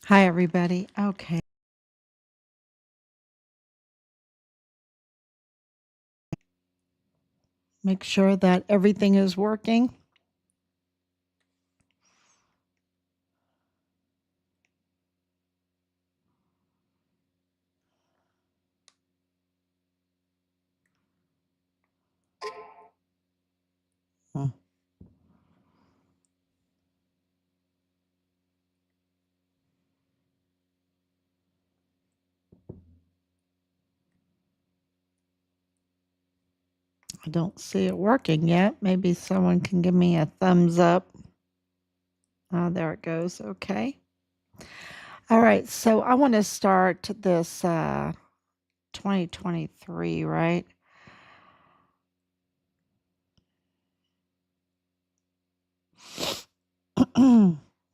Hi, everybody. Okay. Make sure that everything is working. Hmm. I don't see it working yet. Maybe someone can give me a thumbs up. There it goes. Okay. All right. So I want to start this 2023, right?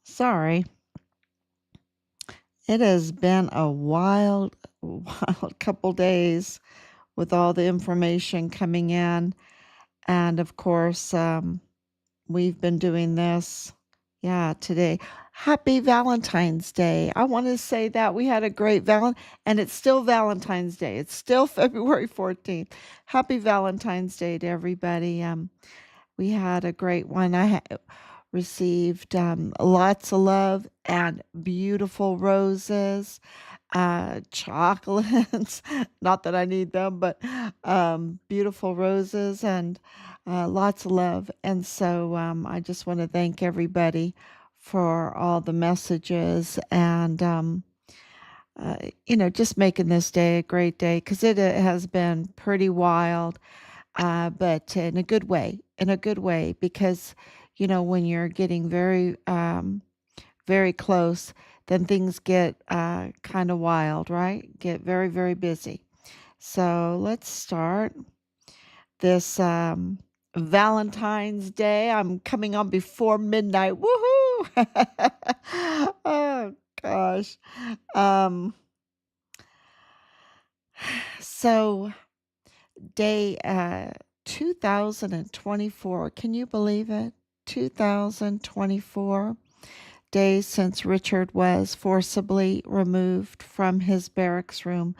Sorry. It has been a wild couple days with all the information coming in. And of course, we've been doing this, yeah, today. Happy Valentine's Day. I want to say that we had a great and it's still Valentine's Day. It's still February 14th. Happy Valentine's Day to everybody. We had a great one. Received lots of love and beautiful roses, chocolates. Not that I need them, but beautiful roses and lots of love. And so I just want to thank everybody for all the messages and, just making this day a great day because it has been pretty wild, but in a good way, because, when you're getting very close, then things get kind of wild, right? Get very, very busy. So let's start this Valentine's Day. I'm coming on before midnight. Woohoo! Oh gosh. Um, so day 2024. Can you believe it? 2024 days since Richard was forcibly removed from his barracks room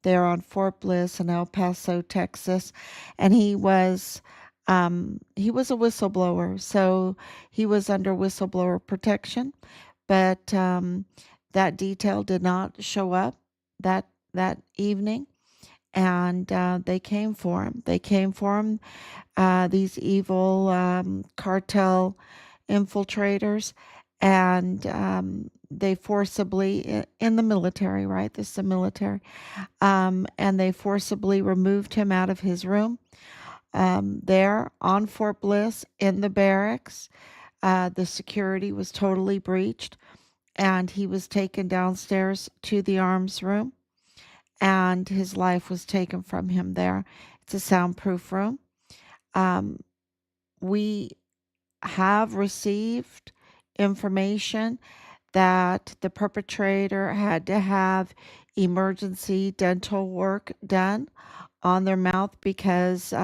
there on Fort Bliss in El Paso, Texas, and he was a whistleblower, so he was under whistleblower protection, but that detail did not show up that evening, and they came for him. They came for him. These evil cartel infiltrators, and they forcibly in the military, right? This is the military, and they forcibly removed him out of his room there on Fort Bliss in the barracks. The security was totally breached, and he was taken downstairs to the arms room, and his life was taken from him there. It's a soundproof room. Um, we have received information that the perpetrator had to have emergency dental work done on their mouth because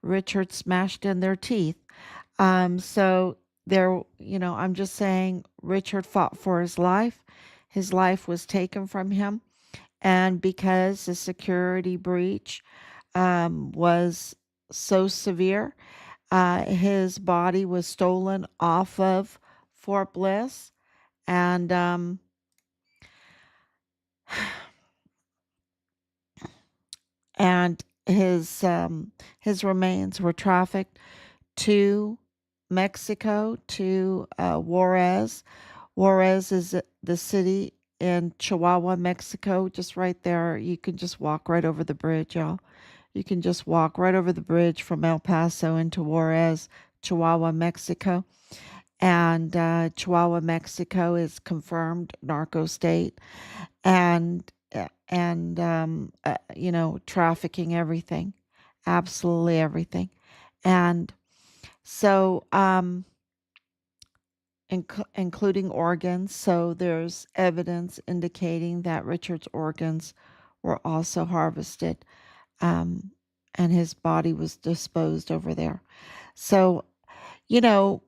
Richard smashed in their teeth. So I'm just saying Richard fought for his life. His life was taken from him. And because the security breach was so severe, his body was stolen off of Fort Bliss, and and his remains were trafficked to Mexico, to Juarez. Juarez is the city in Chihuahua, Mexico, just right there. You can just walk right over the bridge, y'all. You can just walk right over the bridge from El Paso into Juarez, Chihuahua, Mexico. And Chihuahua, Mexico is confirmed narco state, and trafficking everything, absolutely everything, and so including organs. So there's evidence indicating that Richard's organs were also harvested, um, and his body was disposed over there. So you know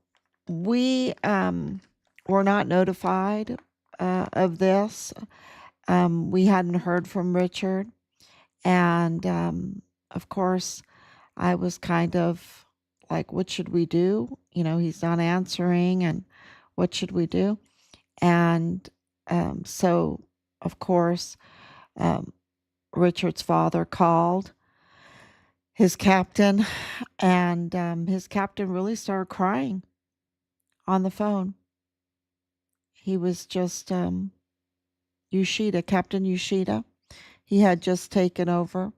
we were not notified of this. We hadn't heard from Richard. And of course, I was kind of like, what should we do? He's not answering, and what should we do? And so, of course, um, Richard's father called his captain, and his captain really started crying on the phone. He was just Yoshida, Captain Yoshida. He had just taken over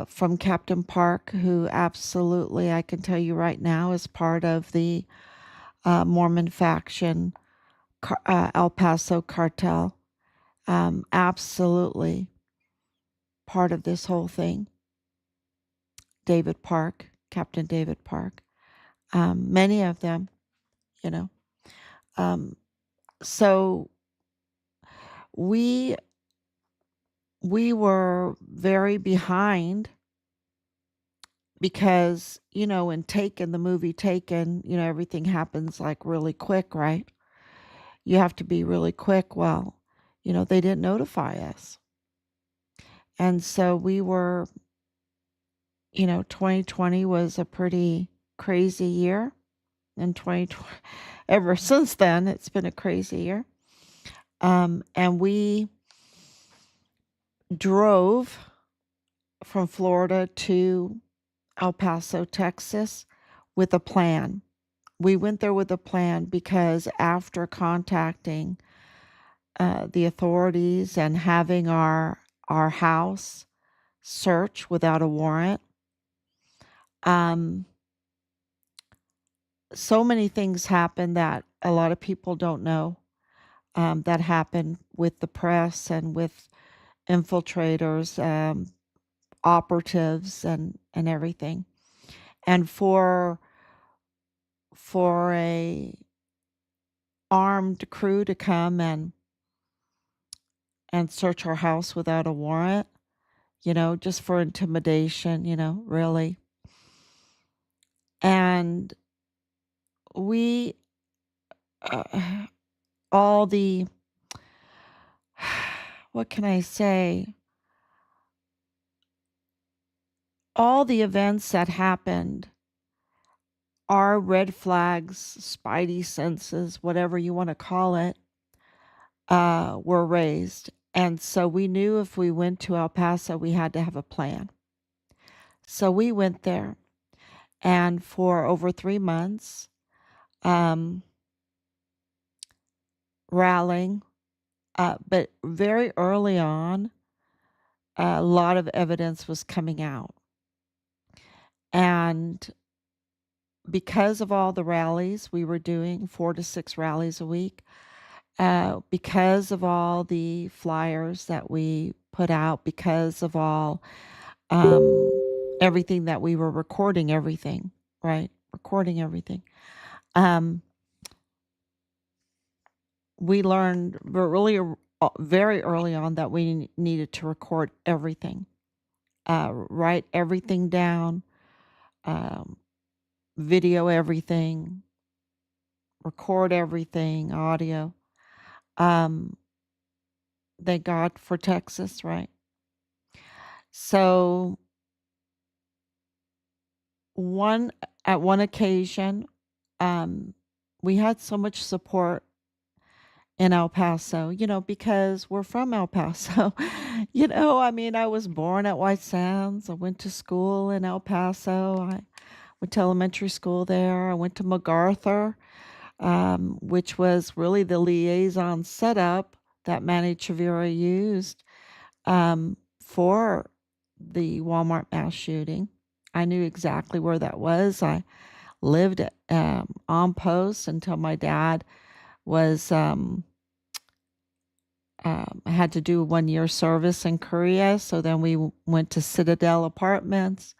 from Captain Park, who absolutely, I can tell you right now, is part of the Mormon faction, El Paso cartel. Absolutely part of this whole thing. David Park, Captain David Park. Many of them, you know. Um, so we were very behind because, in Taken, the movie Taken, everything happens like really quick, right? You have to be really quick. Well, they didn't notify us. And so we were, 2020 was a pretty crazy year. And 2020, ever since then, it's been a crazy year. And we drove from Florida to El Paso, Texas with a plan. We went there with a plan because after contacting the authorities and having our house searched without a warrant, so many things happen that a lot of people don't know, that happen with the press and with infiltrators, operatives, and everything. And for a armed crew to come and search our house without a warrant, just for intimidation, really. And we, all the, what can I say? All the events that happened, our red flags, spidey senses, whatever you want to call it, were raised. And so we knew if we went to El Paso, we had to have a plan. So we went there, and for over 3 months, rallying, but very early on, a lot of evidence was coming out. And because of all the rallies we were doing, 4 to 6 rallies a week, because of all the flyers that we put out, because of all everything that we were recording, everything, right? Recording everything. We learned really very early on that we needed to record everything, write everything down, video everything, record everything, audio. Thank God for Texas, right? So at one occasion, we had so much support in El Paso, because we're from El Paso. I mean, I was born at White Sands. I went to school in El Paso. I went to elementary school there. I went to MacArthur, which was really the liaison setup that Manny Chavira used for the Walmart mass shooting. I knew exactly where that was. I lived on post until my dad was had to do 1 year service in Korea. So then we went to Citadel Apartments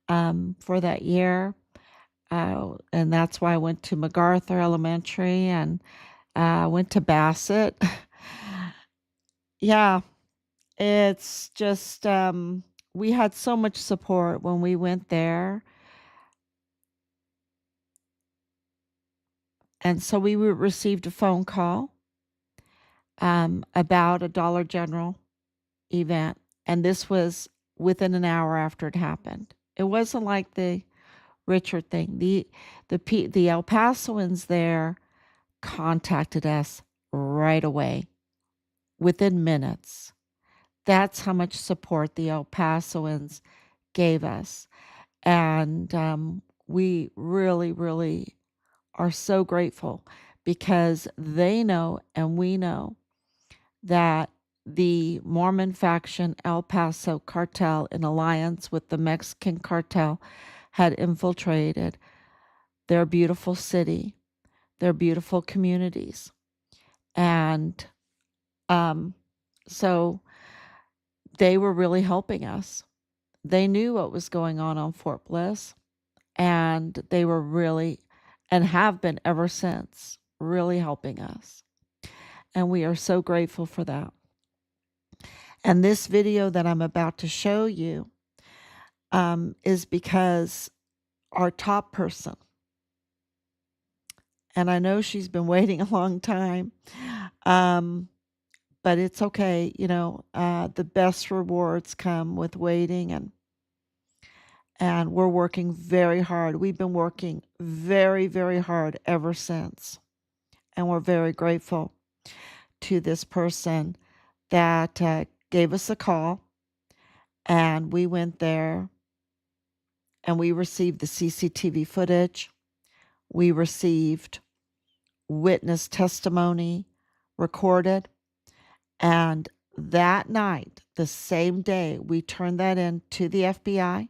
for that year. And that's why I went to MacArthur Elementary and went to Bassett. Yeah, it's just, we had so much support when we went there. And so we received a phone call about a Dollar General event, and this was within an hour after it happened. It wasn't like the Richard thing. The El Pasoans there contacted us right away, within minutes. That's how much support the El Pasoans gave us. And we really, really are so grateful because they know and we know that the Mormon faction El Paso cartel, in alliance with the Mexican cartel, had infiltrated their beautiful city, their beautiful communities. And so they were really helping us. They knew what was going on Fort Bliss, and they were really, and have been ever since, really helping us. And we are so grateful for that. And this video that I'm about to show you is because our top person, and I know she's been waiting a long time, but it's okay. The best rewards come with waiting, and we're working very hard. We've been working very, very hard ever since. And we're very grateful to this person that gave us a call. And we went there and we received the CCTV footage. We received witness testimony recorded. And that night, the same day, we turned that in to the FBI,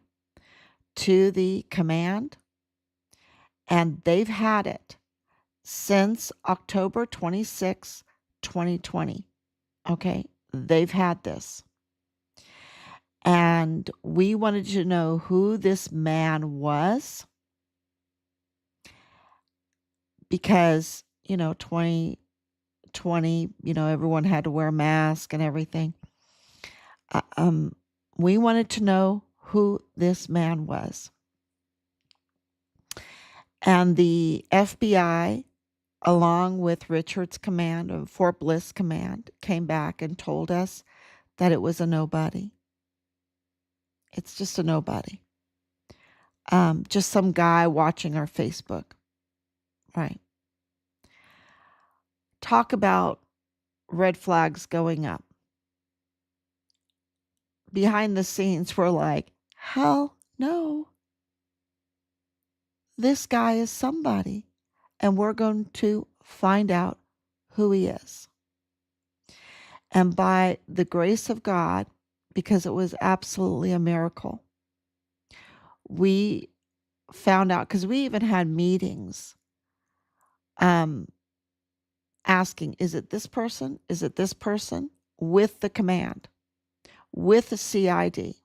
to the command, and they've had it since October 26, 2020. Okay, they've had this. And we wanted to know who this man was because, 2020, everyone had to wear a mask and everything. We wanted to know who this man was. And the FBI, along with Richard's command and Fort Bliss command, came back and told us that it was a nobody. It's just a nobody. Just some guy watching our Facebook. Right. Talk about red flags going up. Behind the scenes, we're like, hell no. This guy is somebody, and we're going to find out who he is. And by the grace of God, because it was absolutely a miracle, we found out, because we even had meetings asking, is it this person? Is it this person? With the command, with the CID.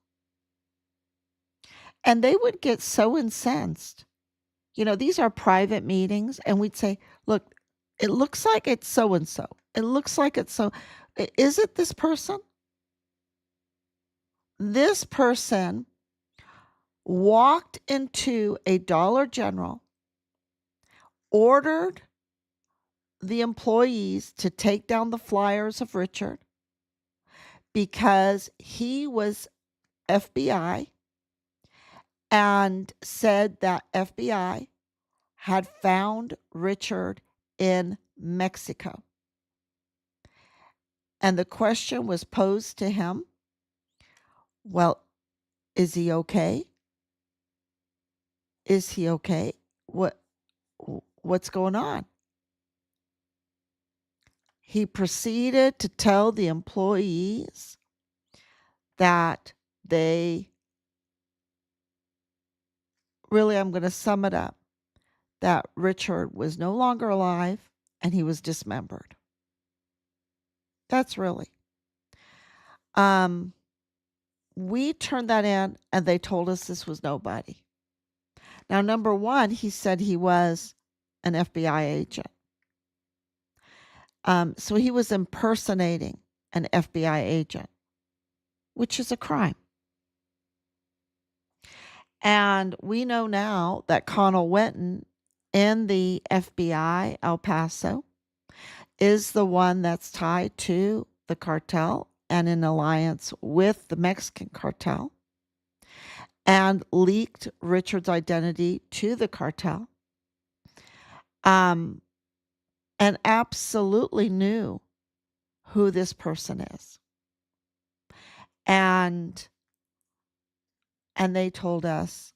And they would get so incensed. These are private meetings, and we'd say, look, it looks like it's so-and-so. It looks like it's so. Is it this person? This person walked into a Dollar General, ordered the employees to take down the flyers of Richard because he was FBI, and said that FBI had found Richard in Mexico. And the question was posed to him, well, is he okay? Is he okay? What's going on? He proceeded to tell the employees that I'm going to sum it up, that Richard was no longer alive and he was dismembered. That's really. We turned that in and they told us this was nobody. Now, number one, he said he was an FBI agent. So he was impersonating an FBI agent, which is a crime. And we know now that Connell Wenton in the FBI El Paso is the one that's tied to the cartel and in alliance with the Mexican cartel and leaked Richard's identity to the cartel, um, and absolutely knew who this person is. And they told us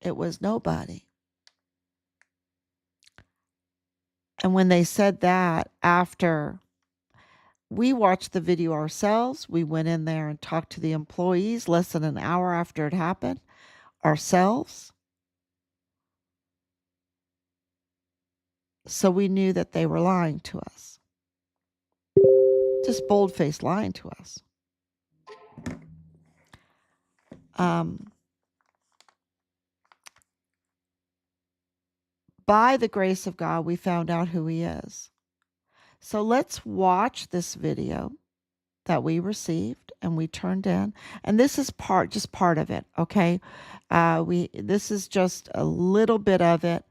it was nobody. And when they said that, after we watched the video ourselves, we went in there and talked to the employees less than an hour after it happened ourselves. So we knew that they were lying to us. Just bold-faced lying to us. By the grace of God, we found out who he is. So let's watch this video that we received and we turned in. And this is just part of it, okay? This is just a little bit of it.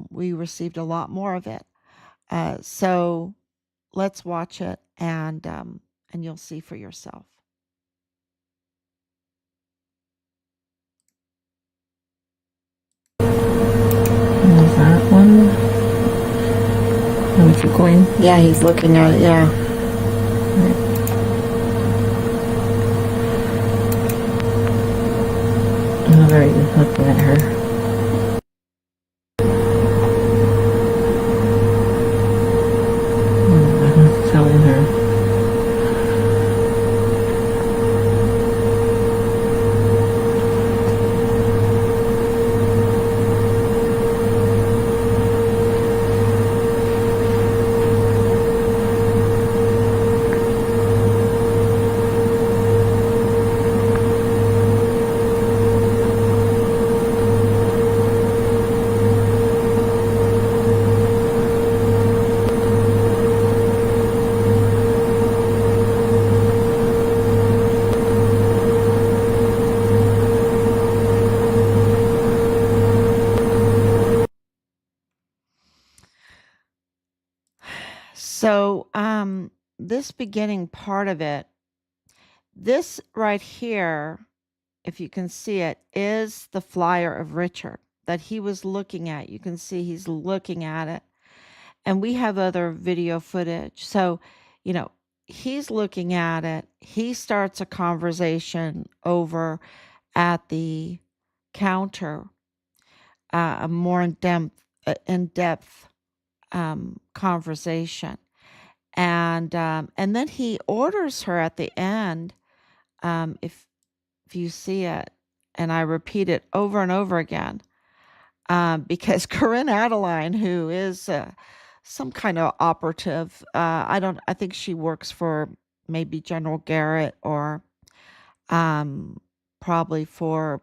We received a lot more of it. So let's watch it and you'll see for yourself. Is that one? Let me keep going. Yeah, he's looking at it, yeah. Oh, there he is looking at her. Telling her. So, this beginning part of it, this right here, if you can see it, is the flyer of Richard that he was looking at. You can see he's looking at it. And we have other video footage. So, he's looking at it. He starts a conversation over at the counter, a more in-depth conversation. And then he orders her at the end, if you see it, and I repeat it over and over again, because Corinne Adeline, who is some kind of operative, I think she works for maybe General Garrett or probably for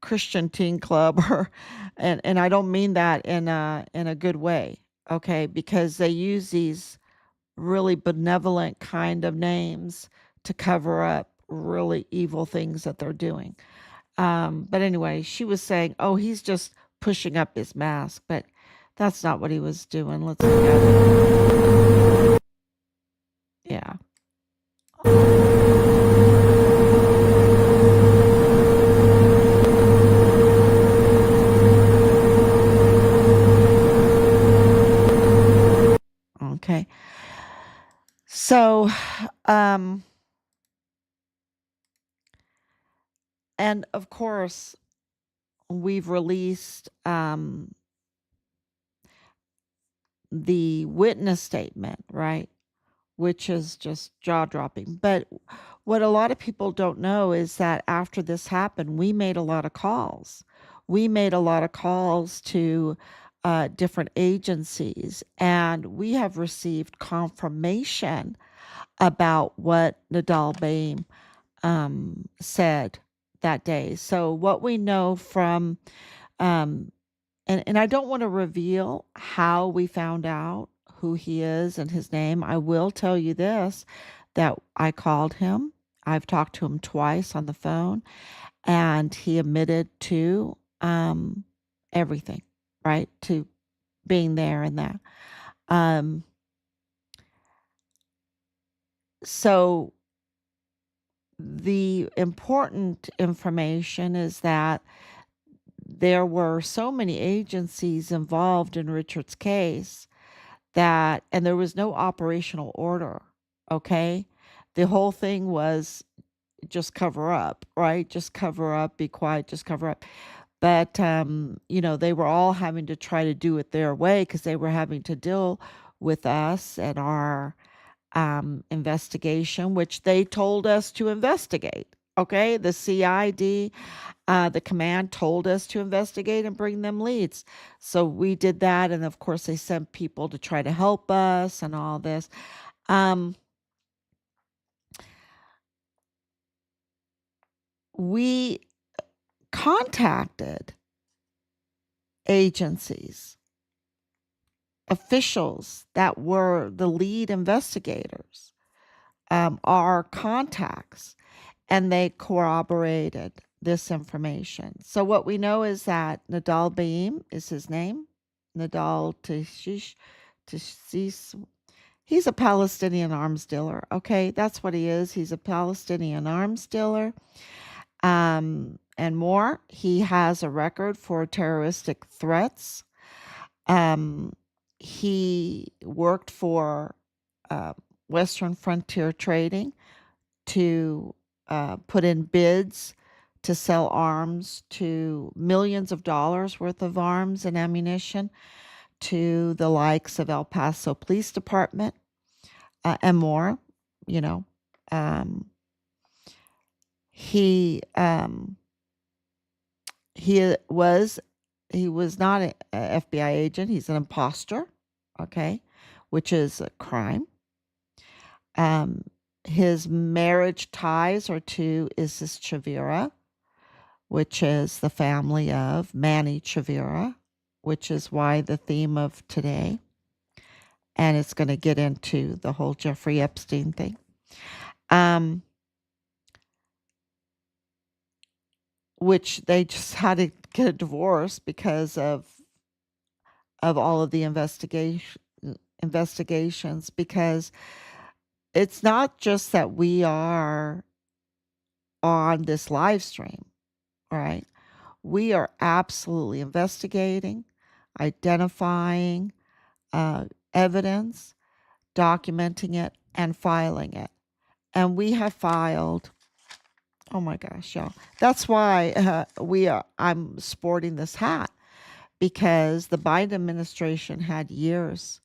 Christian Teen Club, or and I don't mean that in a good way, okay? Because they use these really benevolent kind of names to cover up really evil things that they're doing. But anyway, she was saying, "Oh, he's just pushing up his mask," but that's not what he was doing. Let's look at it. Yeah. Okay. So, and of course, we've released the witness statement, right? Which is just jaw dropping. But what a lot of people don't know is that after this happened, we made a lot of calls. We made a lot of calls to different agencies, and we have received confirmation about what Nadal Baim said that day. So what we know from, and I don't want to reveal how we found out who he is and his name. I will tell you this, that I called him. I've talked to him twice on the phone, and he admitted to everything, right? To being there and that. Um, so the important information is that there were so many agencies involved in Richard's case that, and there was no operational order. Okay. The whole thing was just cover up, right? Just cover up, be quiet, just cover up. But, they were all having to try to do it their way because they were having to deal with us and our investigation, which they told us to investigate. Okay. The CID, the command told us to investigate and bring them leads. So we did that. And of course, they sent people to try to help us and all this. Um, we contacted agencies, officials that were the lead investigators, our contacts, and they corroborated this information. So what we know is that Nadal Baim is his name. Nadal Tashish. He's a Palestinian arms dealer. Okay, that's what he is. He's a Palestinian arms dealer. And more. He has a record for terroristic threats. He worked for uh, Western Frontier Trading to put in bids to sell arms to millions of dollars worth of arms and ammunition to the likes of El Paso Police Department and more. You know, um, he he was he was not a FBI agent. He's an imposter. Okay, which is a crime. Um, his marriage ties are to Isis Chavira, which is the family of Manny Chavira, which is why the theme of today. And it's going to get into the whole Jeffrey Epstein thing. Which they just had to get a divorce because of all of the investigations, because it's not just that we are on this live stream, right? We are absolutely investigating, identifying evidence, documenting it, and filing it. And we have filed. Oh my gosh, y'all! That's why I'm sporting this hat, because the Biden administration had years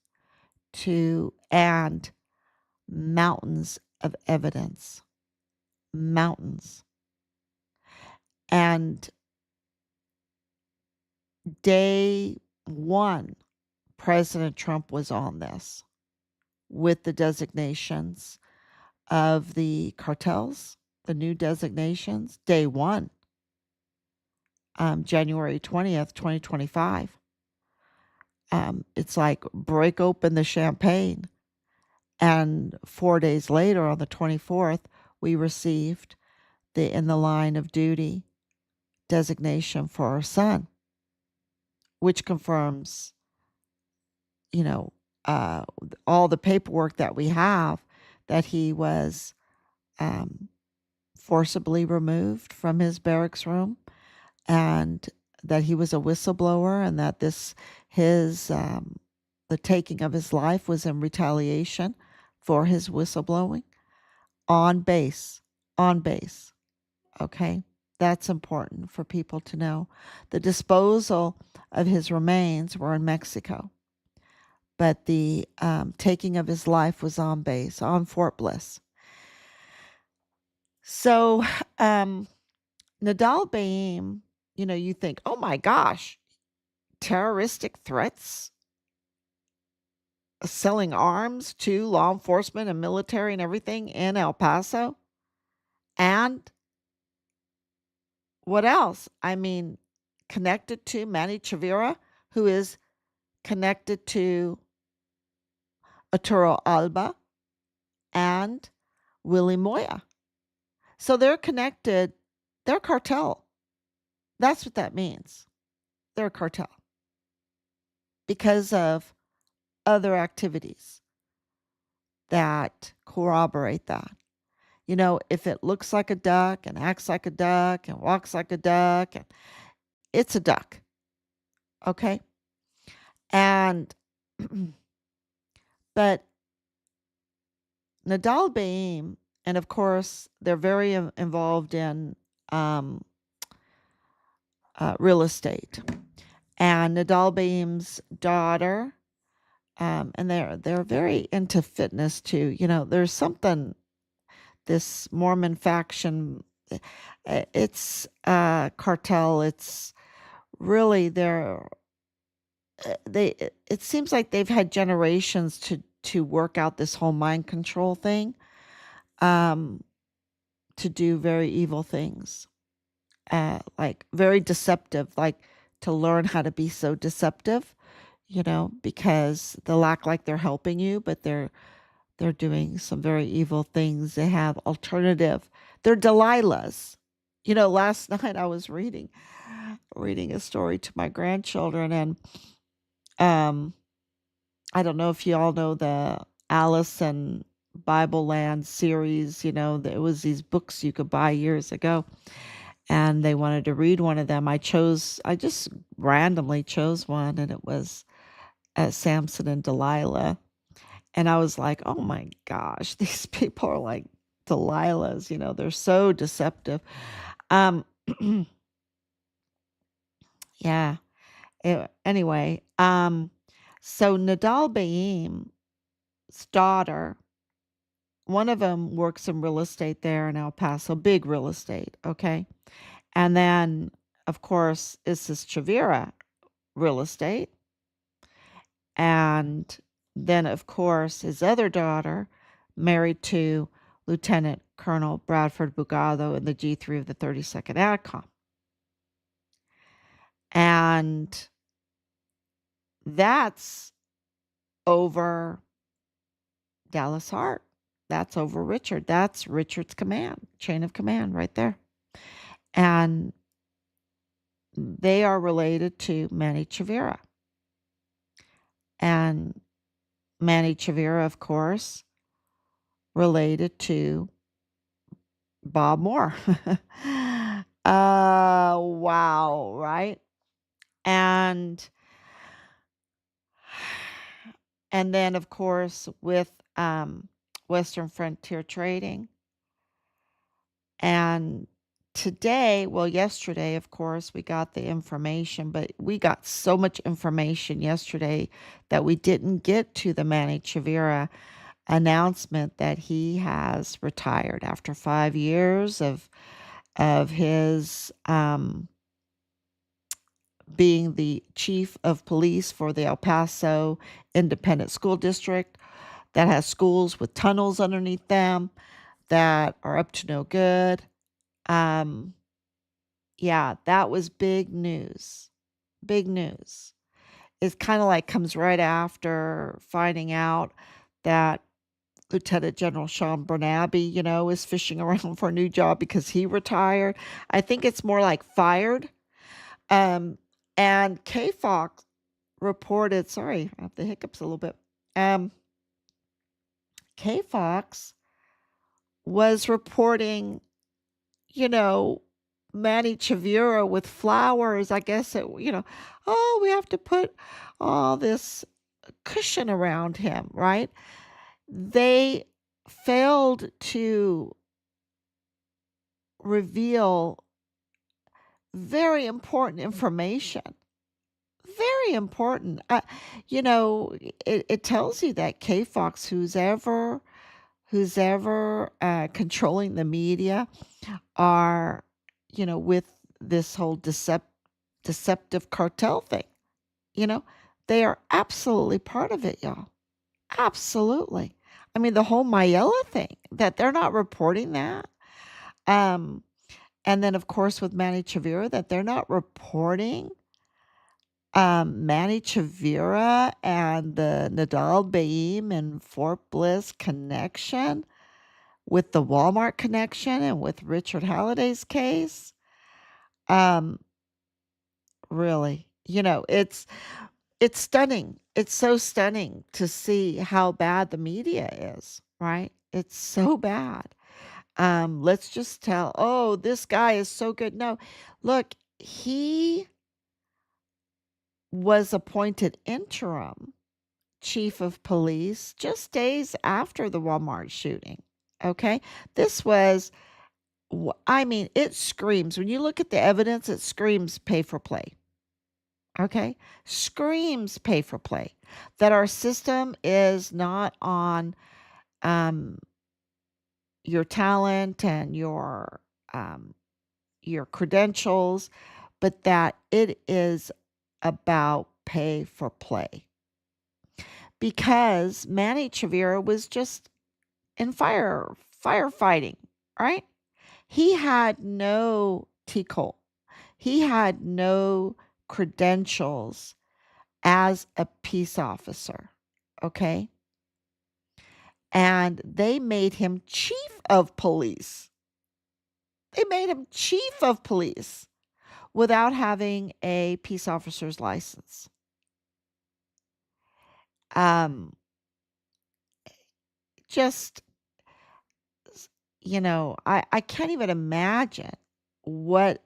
to and mountains of evidence, mountains, and day one, President Trump was on this with the designations of the cartels, the new designations, day one, January 20th, 2025. It's like break open the champagne. And 4 days later, on the 24th, we received the in the line of duty designation for our son, which confirms, you know, all the paperwork that we have that he was forcibly removed from his barracks room, and that he was a whistleblower, and that the taking of his life was in retaliation for his whistleblowing on base, on base. Okay. That's important for people to know. The disposal of his remains were in Mexico, but the taking of his life was on base, on Fort Bliss. So, Nadal Baim, you think, oh my gosh, terroristic threats, selling arms to law enforcement and military and everything in El Paso. And what else? I mean, connected to Manny Chavira, who is connected to Arturo Alba and Willie Moya. So they're connected. They're cartel. That's what that means. They're a cartel. because of other activities that corroborate that. If it looks like a duck and acts like a duck and walks like a duck, it's a duck. Okay. And, but Nadal Baim, and of course, they're very involved in um, real estate. And Nadal Baim's daughter, and they're very into fitness too. There's something, this Mormon faction, it's cartel. It's really they. It seems like they've had generations to work out this whole mind control thing, um, to do very evil things, like very deceptive, like to learn how to be so deceptive. Because they'll act like they're helping you, but they're doing some very evil things. They have alternative. They're Delilahs. Last night I was reading a story to my grandchildren, and um I don't know if you all know the Alice and Bible Land series. There was these books you could buy years ago, and they wanted to read one of them. I just randomly chose one, and it was Samson and Delilah. And I was like, oh my gosh, these people are like Delilahs, they're so deceptive. Um, yeah. Anyway, so Nadal Baim's daughter, one of them works in real estate there in El Paso, big real estate, okay? And then, of course, is this Chavira real estate. And then, of course, his other daughter, married to Lieutenant Colonel Bradford Bugado in the G3 of the 32nd ADCOM. And that's over Dallas Hart. That's over Richard. That's Richard's command, chain of command right there. And they are related to Manny Chavira. And Manny Chavira, of course, related to Bob Moore. Wow, right? And and then of course with Western Frontier Trading. And yesterday, of course, we got the information, but we got so much information yesterday that we didn't get to the Manny Chavira announcement that he has retired after 5 years of his being the chief of police for the El Paso Independent School District that has schools with tunnels underneath them that are up to no good. Yeah, that was big news. Big news. It's kind of like comes right after finding out that Lieutenant General Sean Bernabe, is fishing around for a new job because he retired. I think it's more like fired. And K Fox reported, sorry, I have the hiccups a little bit. K Fox was reporting, Manny Chavira with flowers. I guess oh, we have to put all this cushion around him, right? They failed to reveal very important information. Very important. It tells you that K Fox, who's ever controlling the media, are, with this whole deceptive cartel thing. You know, they are absolutely part of it, y'all. Absolutely. I mean, the whole Mayella thing, that they're not reporting that. Um, and then, of course, with Manny Chavira, that they're not reporting Manny Chavira and the Nadal Baim and Fort Bliss connection with the Walmart connection and with Richard Halliday's case. Um, really, it's It's stunning. It's so stunning to see how bad the media is, right? It's so bad. Let's just tell, oh, this guy is so good. No, look, he was appointed interim chief of police just days after the Walmart shooting. Okay. This was, I mean, it screams, when you look at the evidence, it screams pay for play. Okay. Screams pay for play. That our system is not on um, your talent and your credentials, but that it is about pay for play. Because Manny Chavira was just in firefighting, right? He had no TCOL. He had no credentials as a peace officer, okay? And they made him chief of police. They made him chief of police without having a peace officer's license. Um, just, I can't even imagine what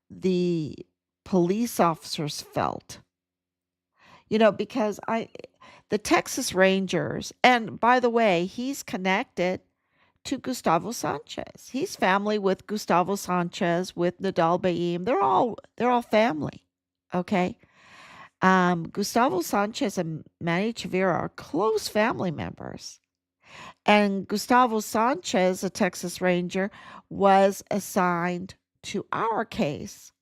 the police officers felt, because the Texas Rangers, and by the way, he's connected to Gustavo Sanchez. He's family with Gustavo Sanchez, with Nadal Baim. They're all family. Okay. Gustavo Sanchez and Manny Chavira are close family members. And Gustavo Sanchez, a Texas Ranger, was assigned to our case,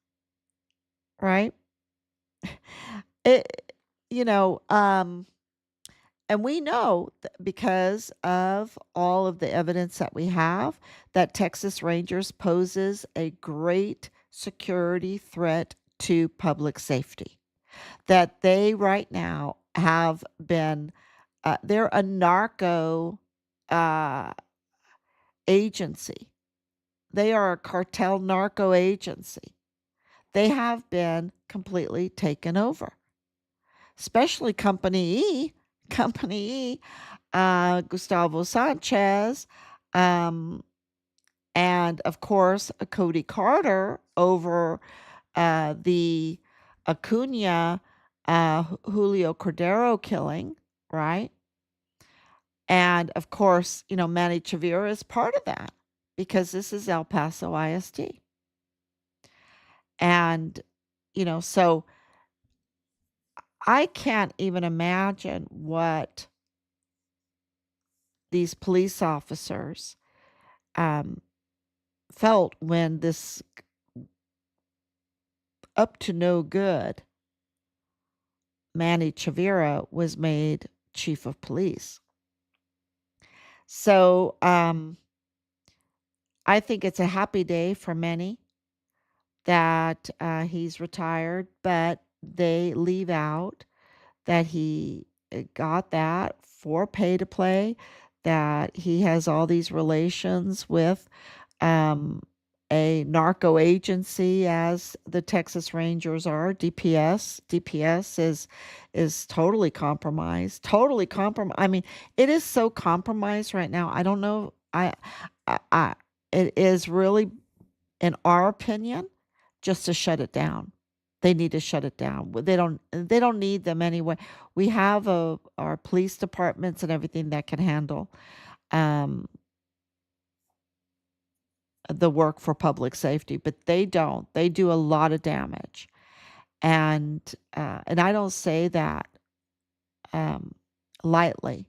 right? It, you know, um, and we know because of all of the evidence that we have that Texas Rangers poses a great security threat to public safety. That they right now have been, they're a narco uh, agency. They are a cartel narco agency. They have been completely taken over, especially Company E. Company E, Gustavo Sanchez, um, and of course, Cody Carter over the Acuna Julio Cordero killing, right? And of course, Manny Chavira is part of that because this is El Paso ISD. And, so I can't even imagine what these police officers um, felt when this up to no good Manny Chavira was made chief of police. So I think it's a happy day for many that he's retired, but they leave out that he got that for pay to play, that he has all these relations with um, a narco agency as the Texas Rangers are. DPS is totally compromised. Totally compromised. I mean, it is so compromised right now. I don't know. I it is really, in our opinion, just to shut it down. They need to shut it down. They don't need them anyway. We have our police departments and everything that can handle um, the work for public safety, but they don't. They do a lot of damage, and I don't say that um, lightly,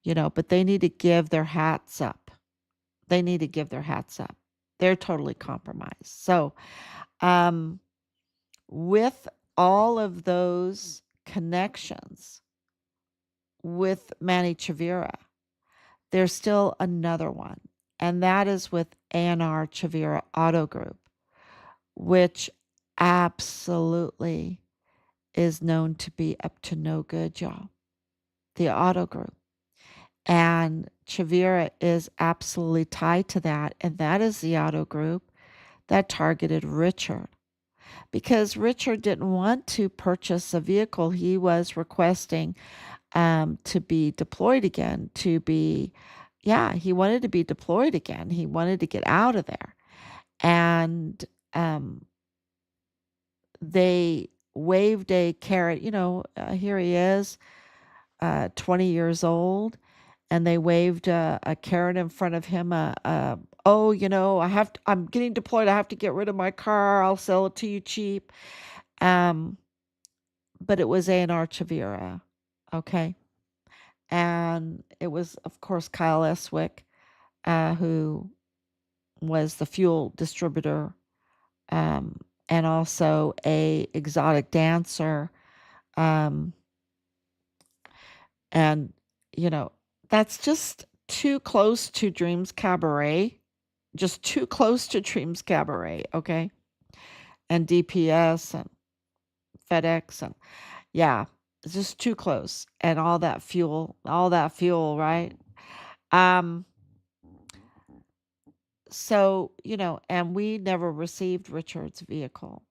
but they need to give their hats up. They need to give their hats up. They're totally compromised. So, um, with all of those connections with Manny Chavira, there's still another one, and that is with A&R Chavira Auto Group, which absolutely is known to be up to no good, y'all. The auto group. And Chavira is absolutely tied to that, and that is the auto group that targeted Richard. because Richard didn't want to purchase a vehicle. He was requesting to be deployed again, he wanted to be deployed again. He wanted to get out of there. And they waved a carrot, here he is, 20 years old. And they waved a carrot in front of him. Oh, I'm getting deployed. I have to get rid of my car. I'll sell it to you cheap. Um, but it was A&R Chavira. Okay. And it was, of course, Kyle Eswick, who was the fuel distributor, and also a exotic dancer. Um, and, you know, that's just too close to Dreams Cabaret. Just too close to Dreams Cabaret, okay? And DPS and FedEx and yeah, it's just too close. And all that fuel, right? Um, so, and we never received Richard's vehicle.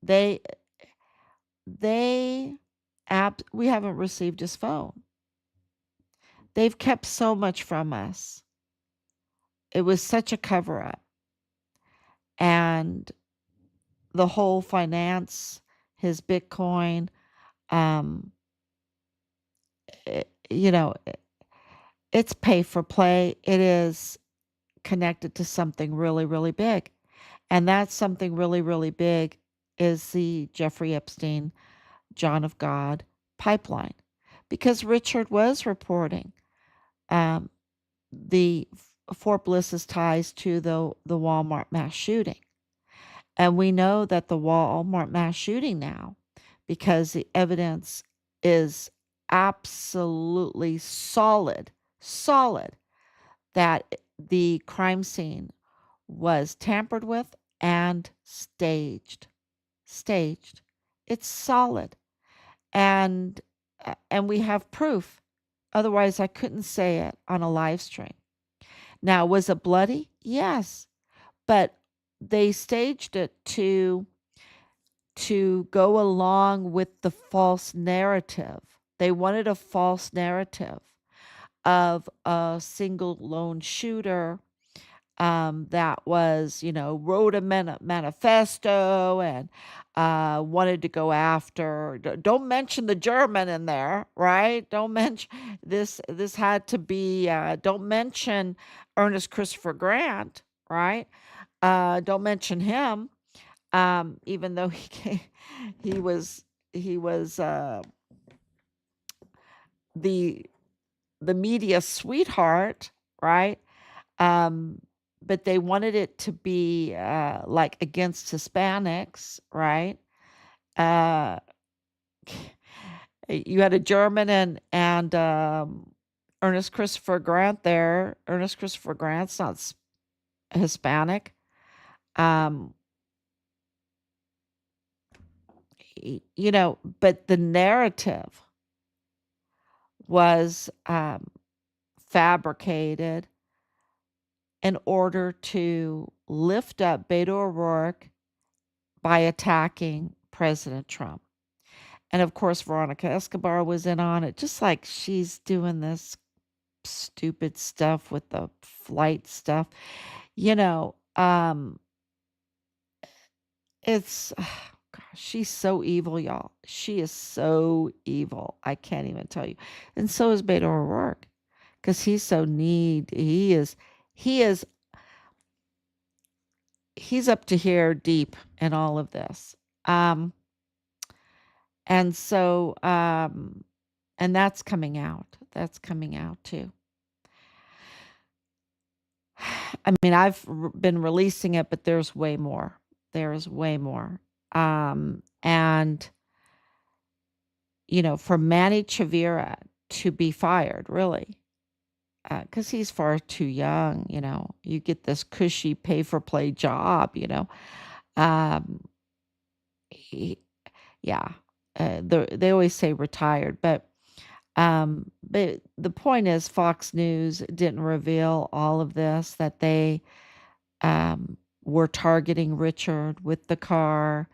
They they we haven't received his phone. They've kept so much from us. It was such a cover up. And the whole finance, his Bitcoin, um, it's pay for play. It is connected to something really, really big. And that something really, really big is the Jeffrey Epstein, John of God pipeline. Because Richard was reporting um, the Fort Bliss's ties to the Walmart mass shooting. And we know that the Walmart mass shooting now, because the evidence is absolutely solid that the crime scene was tampered with and staged. Staged. It's solid. And we have proof. Otherwise, I couldn't say it on a live stream. Now, was it bloody? Yes. But they staged it to go along with the false narrative. They wanted a false narrative of a single lone shooter that was, wrote a manifesto and wanted to go after. Don't mention the German in there, right? Don't mention this. This had to be. Don't mention Ernest Christopher Grant, right? Don't mention him, even though he was the media sweetheart, right? Um, but they wanted it to be like against Hispanics, right? Uh, you had a German and Ernest Christopher Grant there. Ernest Christopher Grant's not Hispanic. Um, but the narrative was fabricated in order to lift up Beto O'Rourke by attacking President Trump. And of course, Veronica Escobar was in on it, just like she's doing this stupid stuff with the flight stuff. It's, gosh, she's so evil, y'all. She is so evil. I can't even tell you. And so is Beto O'Rourke, because he's so neat. He is he's up to here deep in all of this. And so, and that's coming out. That's coming out too. I mean, I've been releasing it, but there's way more. There is way more. And, for Manny Chavira to be fired, really, because he's far too young, you get this cushy pay for play job, um, yeah, they always say retired, but the point is Fox News didn't reveal all of this, that they were targeting Richard with the car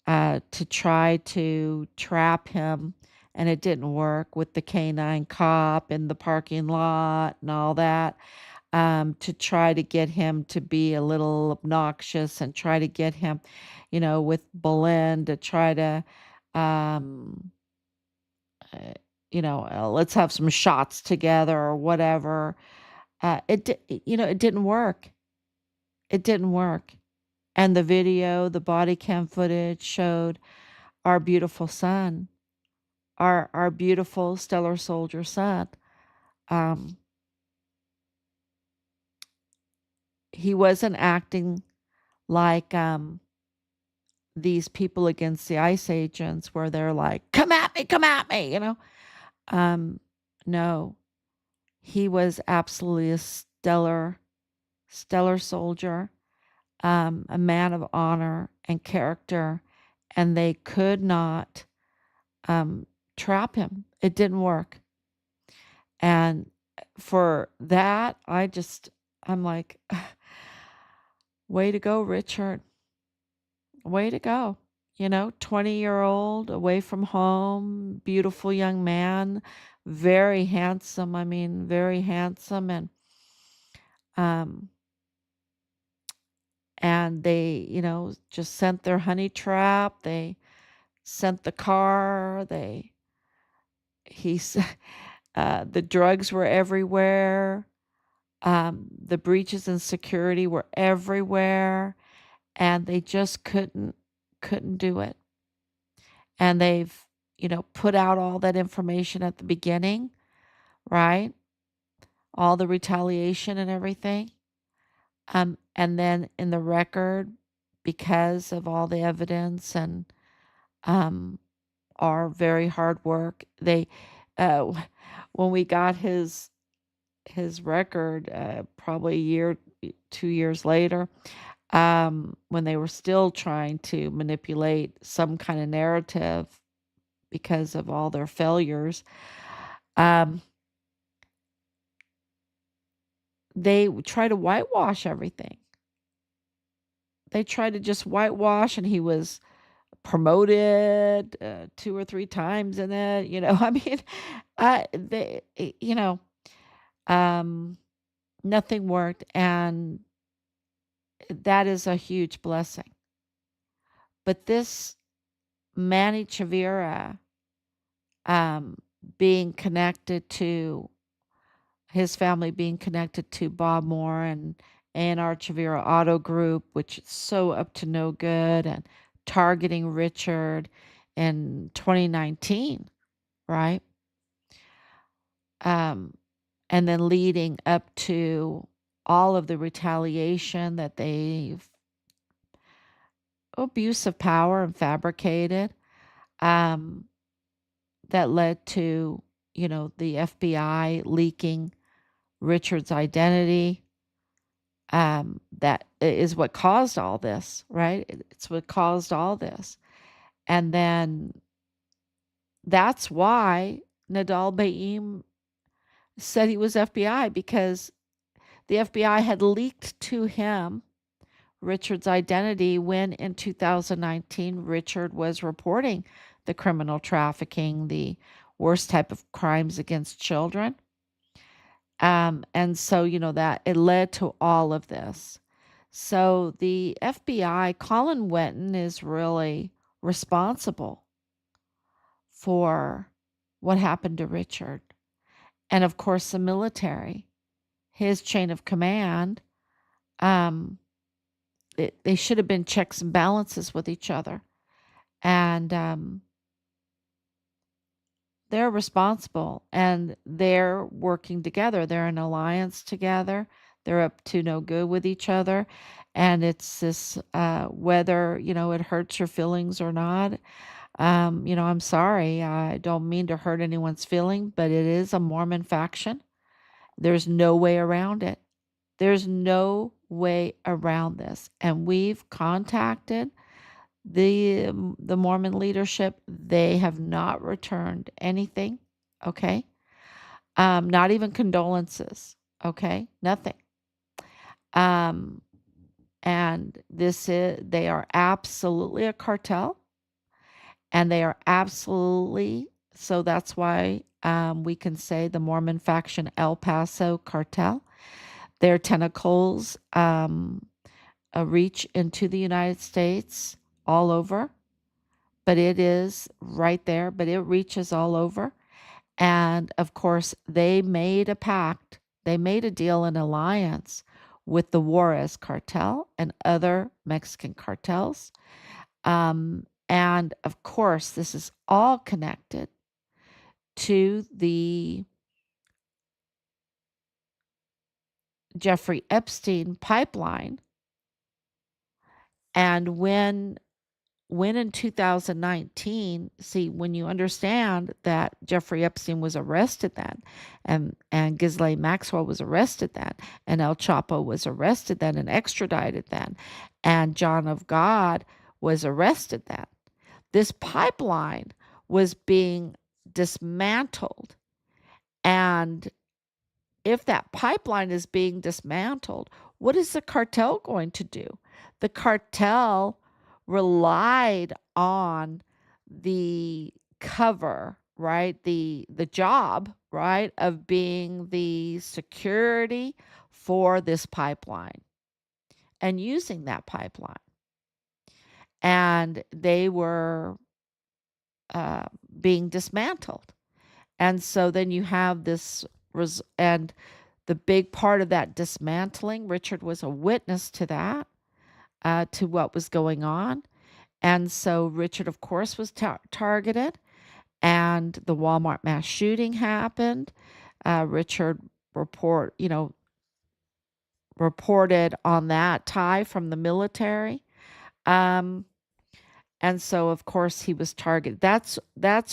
to try to trap him, and it didn't work with the canine cop in the parking lot and all that, to try to get him to be a little obnoxious and try to get him, with Boleyn to try to, um, uh, let's have some shots together or whatever. It didn't work. It didn't work. And the video, the body cam footage showed our beautiful son, our beautiful stellar soldier son. Um, he wasn't acting like these people against the ICE agents where they're like, come at me, Um, no, he was absolutely a stellar soldier, a man of honor and character, and they could not um, trap him. It didn't work. And for that, I'm like, way to go, Richard. Way to go. 20-year-old away from home, beautiful young man, very handsome. I mean, very handsome. Um, and they, just sent their honey trap. They sent the car. He, the drugs were everywhere. The breaches in security were everywhere, and they just couldn't do it. And they've, put out all that information at the beginning, right? All the retaliation and everything. And then in the record, because of all the evidence and um, our very hard work, they, uh, when we got his record, probably a year, 2 years later, when they were still trying to manipulate some kind of narrative because of all their failures, um, they try to whitewash everything. They tried to just whitewash, and he was promoted 2 or 3 times in it. I mean, um, nothing worked, and that is a huge blessing. But this Manny Chavira, um, being connected to his family, being connected to Bob Moore and A&R Chavira Auto Group, which is so up to no good, and targeting Richard in 2019, right? Um, and then leading up to all of the retaliation that they've abuse of power and fabricated, um, that led to, the FBI leaking Richard's identity. That is what caused all this, right? It's what caused all this. And then that's why Nadal Baim said he was FBI, because the FBI had leaked to him Richard's identity when in 2019 Richard was reporting the criminal trafficking, the worst type of crimes against children. And so, that it led to all of this. So the FBI, Colin Wenton, is really responsible for what happened to Richard. And of course, the military, his chain of command, um, they should have been checks and balances with each other. And they're responsible, and they're working together. They're in alliance together. They're up to no good with each other. And it's this, whether, it hurts your feelings or not. I'm sorry. I don't mean to hurt anyone's feeling, but it is a Mormon faction. There's no way around it. There's no way around this. And we've contacted the Mormon leadership. They have not returned anything. Okay. Not even condolences. Okay. Nothing. Um, And they are absolutely a cartel, and they are absolutely, so that's why we can say the Mormon faction El Paso cartel. Their tentacles reach into the United States all over, but it is right there, but it reaches all over. And of course, they made a pact, they made a deal, an alliance with the Juarez cartel and other Mexican cartels. And of course, this is all connected to the Jeffrey Epstein pipeline. And when in 2019, see, when you understand that Jeffrey Epstein was arrested then, and Ghislaine Maxwell was arrested then, and El Chapo was arrested then and extradited then, and John of God was arrested then, this pipeline was being dismantled. And if that pipeline is being dismantled, what is the cartel going to do? The cartel relied on the cover, right? The job, right, of being the security for this pipeline and using that pipeline. And they were being dismantled. And so then you have this, and the big part of that dismantling, Richard was a witness to that, to what was going on. And so Richard, of course, was targeted, and the Walmart mass shooting happened. Richard reported on that tie from the military. Um, and so, of course, he was targeted. That's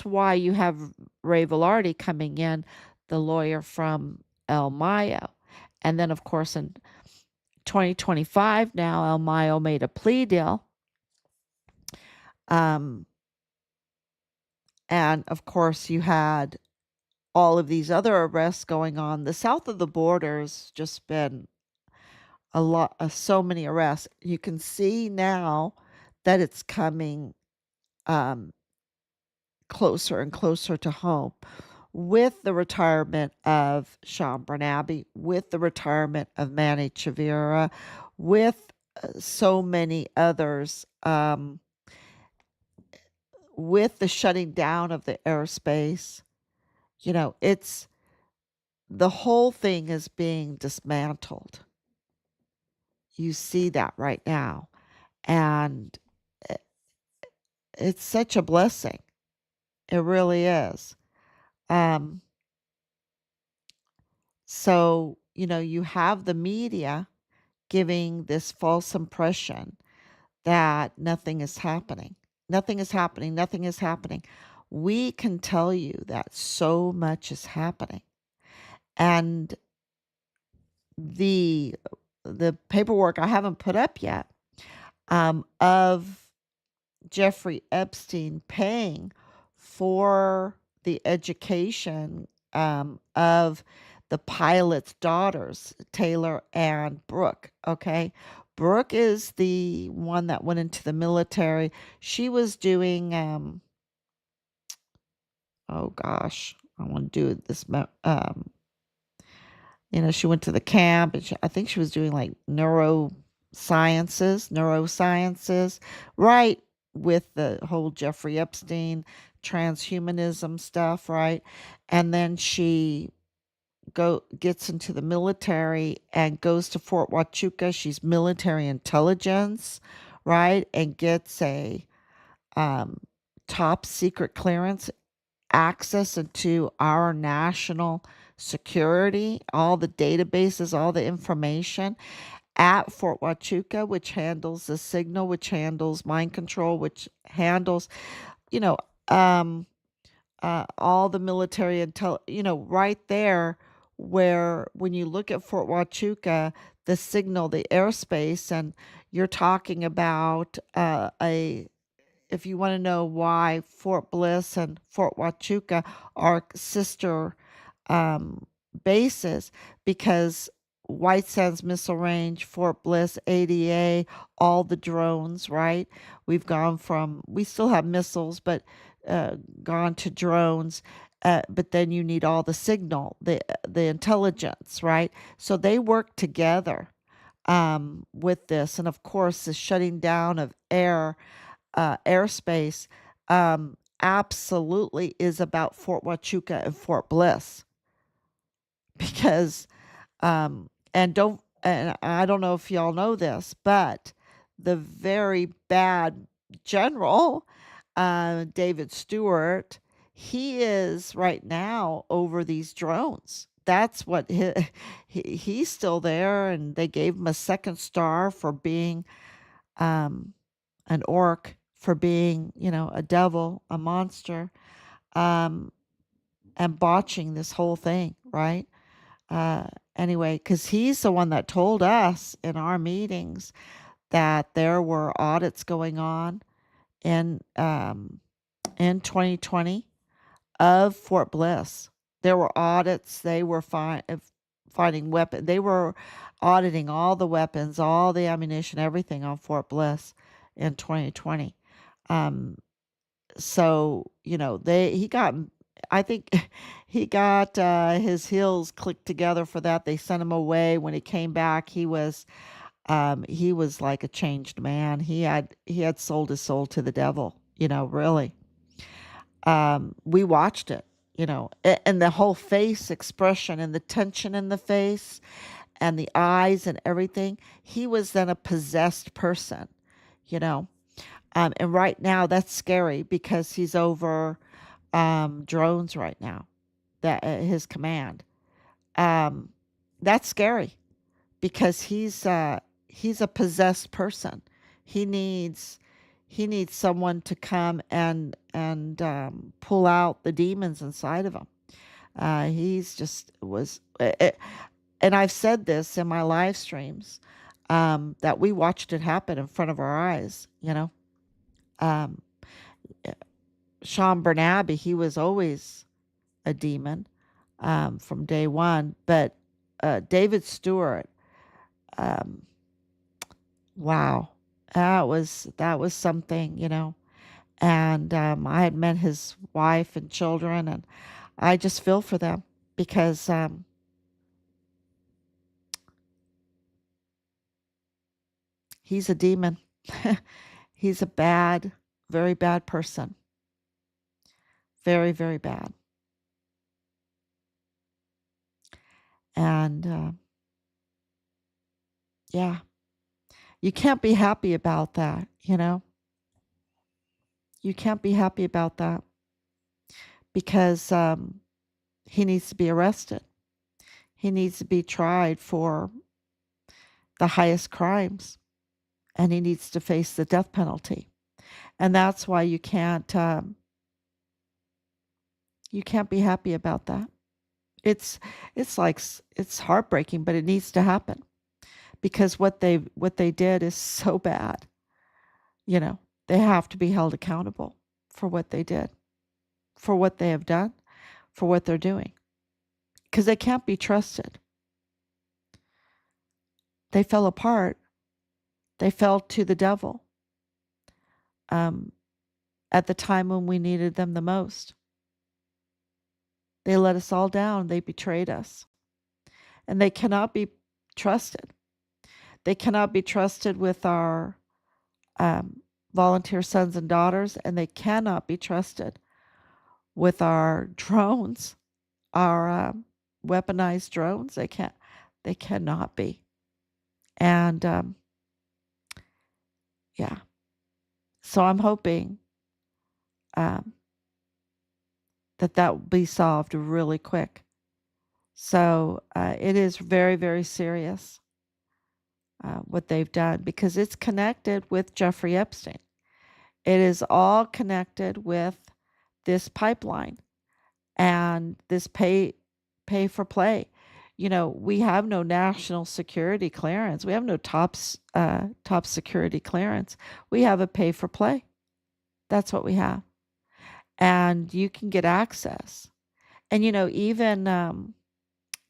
why you have Ray Velarde coming in, the lawyer from El Mayo. And then, of course, in 2025 now, El Mayo made a plea deal. Um, and, of course, you had all of these other arrests going on. The south of the border's just been a lot, so many arrests. You can see now that it's coming um, closer and closer to home with the retirement of Sean Bernabe, with the retirement of Manny Chavira, with so many others, with the shutting down of the airspace. It's the whole thing is being dismantled. You see that right now. And it's such a blessing. It really is. Um, so, you have the media giving this false impression that nothing is happening. Nothing is happening. Nothing is happening. We can tell you that so much is happening. And the paperwork I haven't put up yet, of Jeffrey Epstein paying for the education of the pilot's daughters, Taylor and Brooke. Okay. Brooke is the one that went into the military. She was doing, oh gosh, I want to do this. She went to the camp, and I think she was doing like neurosciences, right, with the whole Jeffrey Epstein transhumanism stuff, right? And then she gets into the military and goes to Fort Huachuca. She's military intelligence, right? And gets a top secret clearance, access into our national security, all the databases, all the information at Fort Huachuca, which handles the signal, which handles mind control, which handles, you know, um, all the military intel, right there, where when you look at Fort Huachuca, the signal, the airspace, and you're talking about if you want to know why Fort Bliss and Fort Huachuca are sister um, bases, because White Sands Missile Range, Fort Bliss, ADA, all the drones, right? We still have missiles, but uh, gone to drones. But then you need all the signal, the intelligence, right? So they work together with this, and of course, the shutting down of airspace, absolutely is about Fort Huachuca and Fort Bliss because and I don't know if y'all know this, but the very bad general, David Stewart, he is right now over these drones. That's what he's still there, and they gave him a second star for being um, an orc, for being, a devil, a monster, um, and botching this whole thing, right? Uh, anyway, because he's the one that told us in our meetings that there were audits going on in 2020 of Fort Bliss. There were audits. They were finding weapons. They were auditing all the weapons, all the ammunition, everything on Fort Bliss in 2020. Um, so he got, I think he got his heels clicked together for that. They sent him away. When he came back, he was like a changed man. He had sold his soul to the devil, really. We watched it, and the whole face expression and the tension in the face and the eyes and everything. He was then a possessed person, you know. And right now, that's scary because he's over drones right now. That his command. Um, that's scary because he's a possessed person. He needs he needs someone to come and pull out the demons inside of him. He's just was, and I've said this in my live streams, that we watched it happen in front of our eyes. Um, Sean Bernabe, he was always a demon from day one. But David Stewart, um, wow, that was something, And I had met his wife and children, and I just feel for them because he's a demon. He's a bad, very bad person. Very, very bad. And yeah, you can't be happy about that. You can't be happy about that because he needs to be arrested. He needs to be tried for the highest crimes, and he needs to face the death penalty. And that's why you can't be happy about that. It's it's like it's heartbreaking, but it needs to happen because what they did is so bad. You know, they have to be held accountable for what they did, for what they have done, for what they're doing, because they can't be trusted. They fell apart. They fell to the devil um, at the time when we needed them the most. They let us all down. They betrayed us. And they cannot be trusted. They cannot be trusted with our um, volunteer sons and daughters, and they cannot be trusted with our drones, our weaponized drones. They cannot be. And yeah, so I'm hoping um, that will be solved really quick. So it is very, very serious what they've done because it's connected with Jeffrey Epstein. It is all connected with this pipeline and this pay for play. We have no national security clearance. We have no top security clearance. We have a pay for play. That's what we have, and you can get access. And even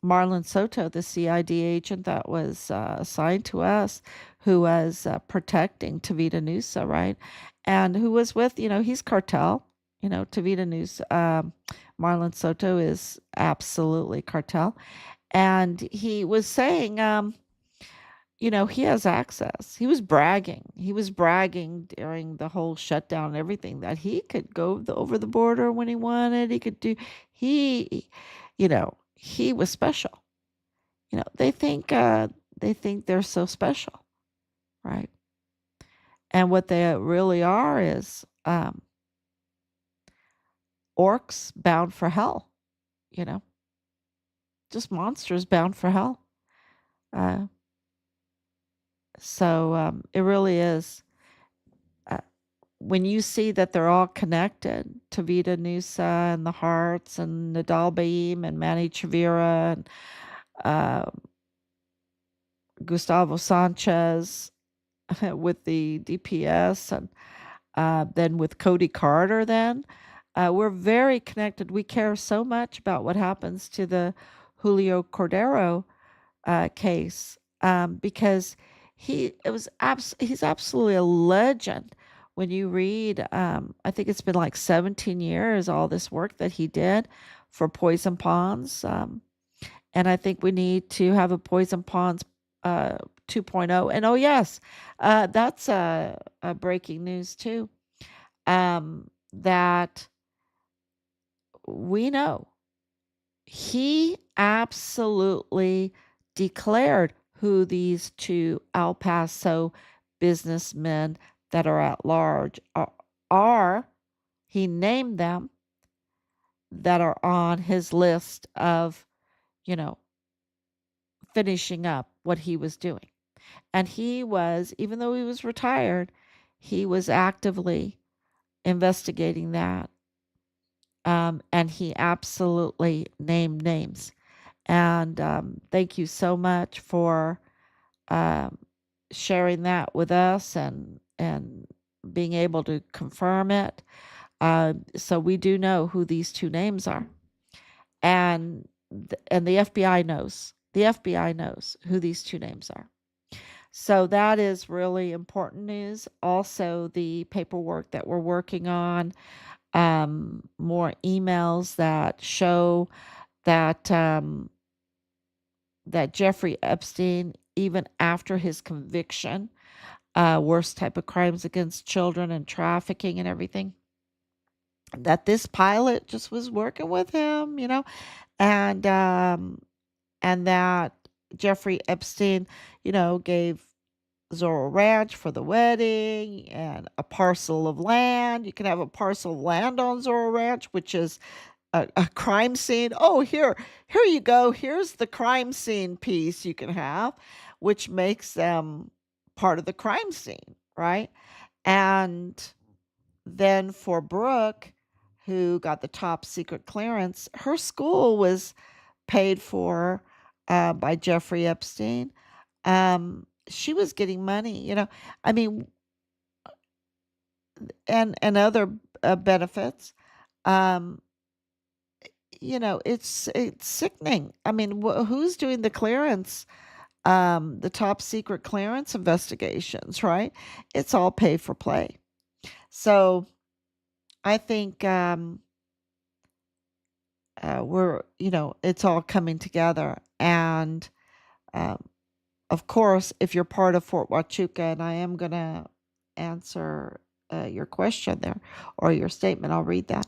Marlon Soto, the CID agent that was assigned to us, who was protecting Tavita Nusa, right? And who was with, he's cartel. Tavita Nusa, Marlon Soto is absolutely cartel. And he was saying, he has access. He was bragging. He was bragging during the whole shutdown and everything that he could go over the border when he wanted. He could do, he, he was special. They think they're so special, right? And what they really are is orcs bound for hell, you know, just monsters bound for hell. Uh, so it really is. Uh, when you see that they're all connected, Tavita Nusa and the Hearts and Nadal Baim and Manny Chavira and uh, Gustavo Sanchez with the DPS and then with Cody Carter, then we're very connected. We care so much about what happens to the Julio Cordero case because he's absolutely a legend. When you read, I think it's been like 17 years, all this work that he did for Poison Ponds. And I think we need to have a Poison Ponds 2.0. And oh, yes, that's breaking news too. That we know he absolutely declared who these two El Paso businessmen that are at large are. He named them that are on his list of, you know, finishing up what he was doing. And he was, even though he was retired, he was actively investigating that. And he absolutely named names. And thank you so much for um, sharing that with us and being able to confirm it. So we do know who these two names are, and and the FBI knows. The FBI knows who these two names are. So that is really important news. Also, the paperwork that we're working on, more emails that show that that Jeffrey Epstein, even after his conviction, worst type of crimes against children and trafficking and everything, that this pilot just was working with him, and and that Jeffrey Epstein, gave Zorro Ranch for the wedding and a parcel of land. You can have a parcel of land on Zorro Ranch, which is a crime scene. Oh, here you go. Here's the crime scene piece you can have, which makes them part of the crime scene, right? And then for Brooke, who got the top secret clearance, her school was paid for by Jeffrey Epstein. She was getting money, I mean, and other benefits. Um, it's sickening. I mean, who's doing the clearance? The top secret clearance investigations, right? It's all pay for play. So I think it's all coming together. And of course, if you're part of Fort Huachuca, and I am going to answer your question there or your statement, I'll read that.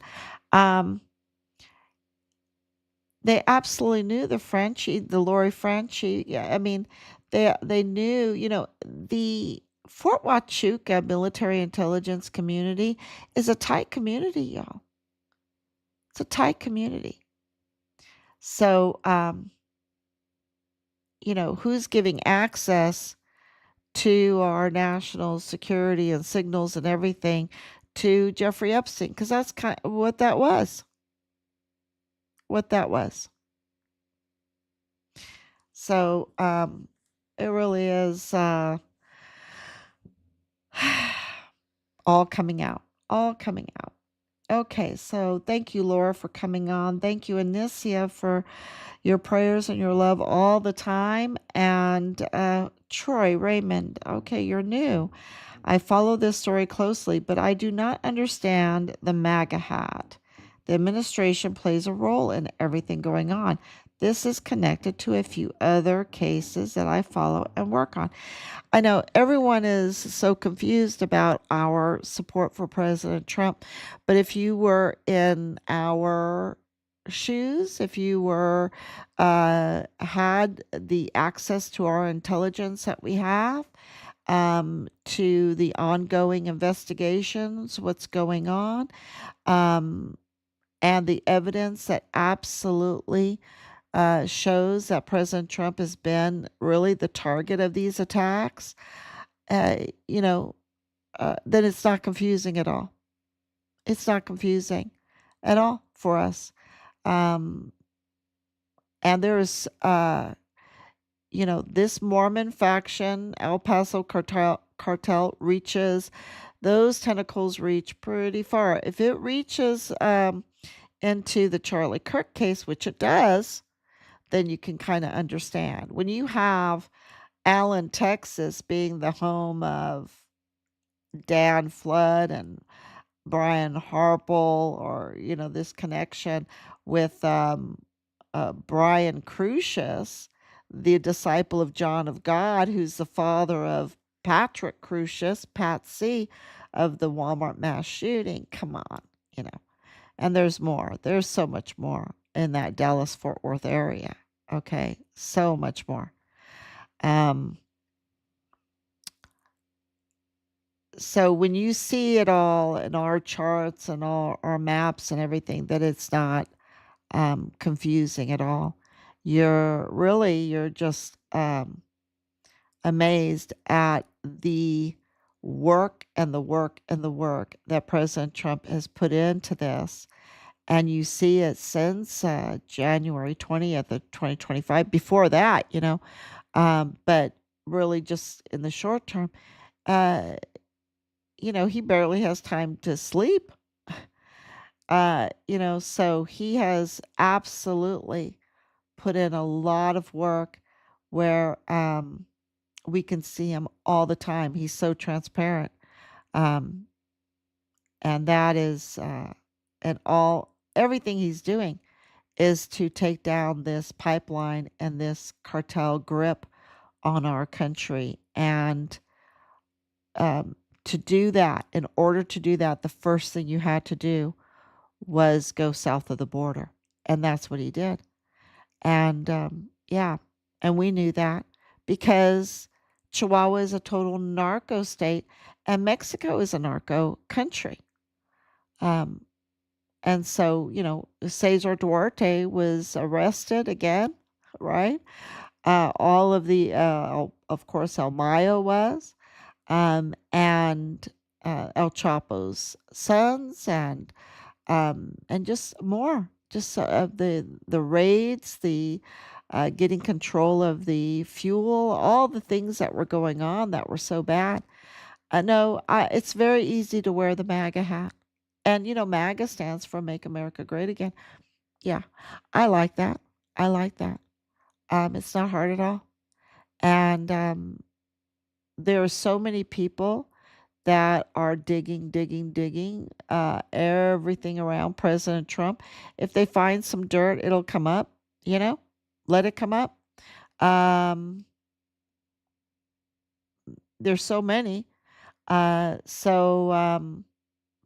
They absolutely knew the Frenchie, the Lori Frenchie. Yeah, I mean, they knew, the Fort Huachuca military intelligence community is a tight community, y'all. It's a tight community. So, who's giving access to our national security and signals and everything to Jeffrey Epstein? Because that's kind of what that was. What that was. So, it really is all coming out. All coming out. Okay, so thank you, Laura, for coming on. Thank you, Anicia, for your prayers and your love all the time. And Troy Raymond, okay, you're new. I follow this story closely, but I do not understand the MAGA hat. The administration plays a role in everything going on. This is connected to a few other cases that I follow and work on. I know everyone is so confused about our support for President Trump, but if you were in our shoes, if you were had the access to our intelligence that we have, to the ongoing investigations, what's going on, um, and the evidence that absolutely shows that President Trump has been really the target of these attacks, uh, you know, then it's not confusing at all. It's not confusing at all for us. Um, and there's, this Mormon faction, El Paso cartel reaches, those tentacles reach pretty far. If it reaches into the Charlie Kirk case, which it does, then you can kind of understand. When you have Allen, Texas being the home of Dan Flood and Brian Harple, or, this connection with Brian Crucius, the disciple of John of God, who's the father of Patrick Crucius, Pat C, of the Walmart mass shooting. Come on, you know. And there's more. There's so much more in that Dallas Fort Worth area. Okay, so much more. Um, so when you see it all in our charts and all our maps and everything, that it's not confusing at all. You're just amazed at the work and the work and the work that President Trump has put into this. And you see it since January 20th of 2025. Before that, but really just in the short term, uh, he barely has time to sleep. So he has absolutely put in a lot of work where we can see him all the time. He's so transparent. Um, and that is, and everything he's doing is to take down this pipeline and this cartel grip on our country. And um, to do that, in order to do that, the first thing you had to do was go south of the border. And that's what he did. And yeah, and we knew that because Chihuahua is a total narco state and Mexico is a narco country. Um, and so, Cesar Duarte was arrested again, right? All of the, of course, El Mayo was, and El Chapo's sons, and just more, just the raids, the getting control of the fuel, all the things that were going on that were so bad. No, it's very easy to wear the MAGA hat, and MAGA stands for Make America Great Again. Yeah, I like that. I like that. It's not hard at all, and there are so many people that are digging, digging, digging everything around President Trump. If they find some dirt, it'll come up, you know, let it come up. Um, there's so many. But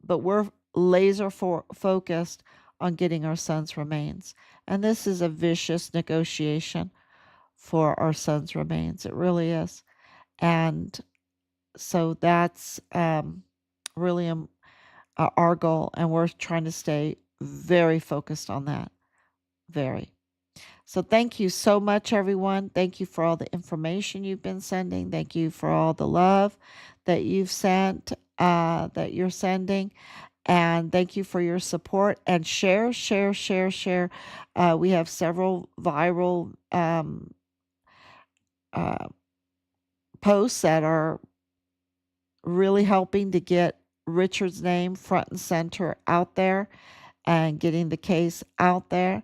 we're laser focused on getting our son's remains. And this is a vicious negotiation for our son's remains. It really is. And so that's really our goal, and we're trying to stay very focused on that. Very. So thank you so much, everyone. Thank you for all the information you've been sending. Thank you for all the love that you've sent, that you're sending. And thank you for your support, and share, share, share, share. We have several viral uh, posts that are really helping to get Richard's name front and center out there and getting the case out there.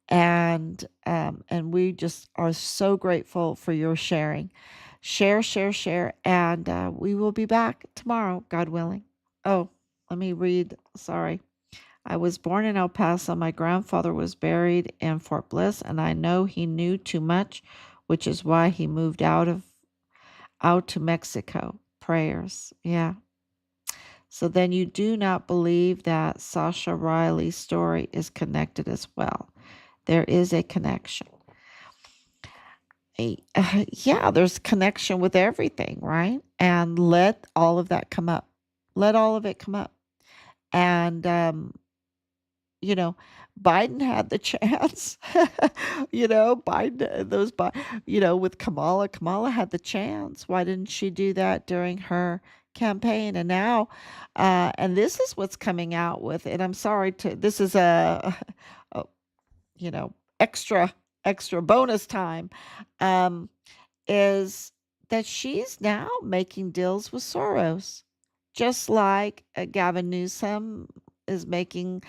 And we just are so grateful for your sharing. Share, share, share, and we will be back tomorrow, God willing. Oh, let me read. Sorry. I was born in El Paso. My grandfather was buried in Fort Bliss, and I know he knew too much, which is why he moved out to Mexico. Prayers. Yeah. So then you do not believe that Sasha Riley's story is connected as well. There is a connection. Yeah, there's connection with everything, right? And let all of that come up. Let all of it come up. And you know, Biden had the chance. Biden, with Kamala. Kamala had the chance. Why didn't she do that during her campaign? And now, and this is what's coming out with it. I'm sorry to, this is a you know, extra bonus time. Um, is that she's now making deals with Soros, just like Gavin Newsom is making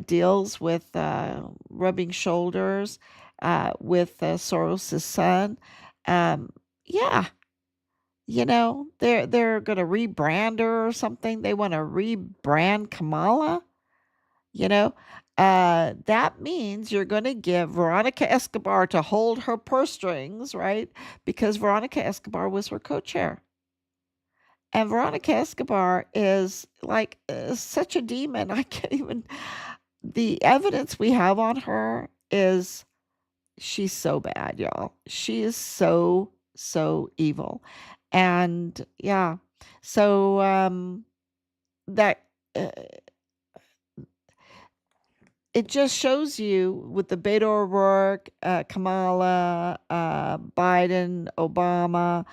deals with rubbing shoulders with Soros's son. Um, yeah, they're going to rebrand her or something. They want to rebrand Kamala. You know, that means you're going to give Veronica Escobar to hold her purse strings, right? Because Veronica Escobar was her co-chair. And Veronica Escobar is like such a demon. I can't even, the evidence we have on her is she's so bad, y'all. She is so, so evil. And yeah, so that. It just shows you with the Beto O'Rourke, Kamala, Biden, Obama,